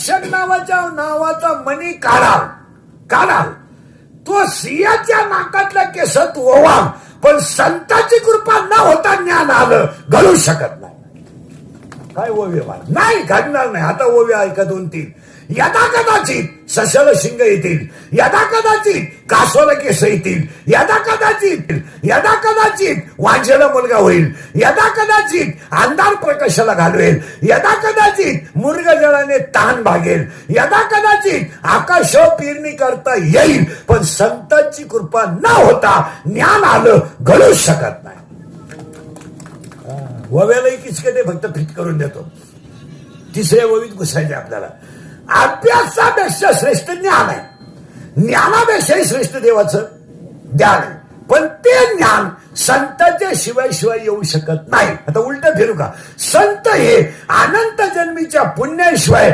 लक्षण नावाचा मणी काढाल तो सिंहाच्या नाकातल्या केसात ओवा, पण संतांची कृपा न होता ज्ञान आलं घडू शकत नाही. काय ओवे नाही घडणार नाही. आता ओवे ऐका 2-3. यदा कदाचित सशाला शिंग येतील, यदा कदाचित कासवाला केस येतील, यदा कदाचित वांझेला मुलगा होईल, यदा कदाचित अंधार प्रकाशाला घालवेल, यदा कदाचित मुर्गजळाने ताण भागेल, यदा कदाचित आकाशावर पेरणी करता येईल, पण संतांची कृपा न होता ज्ञान आलं घडू शकत नाही. वव्यालाही किचकटे फक्त फिट करून देतो. तिसऱ्या ववीत घुसायचे आपल्याला. अभ्यासापेक्षा श्रेष्ठ ज्ञान आहे, ज्ञानापेक्षाही श्रेष्ठ देवाचं ज्ञान आहे, पण ते ज्ञान संतांच्या शिवाय येऊ शकत नाही. आता उलट फिरू का, संत हे अनंत जन्मीच्या पुण्याशिवाय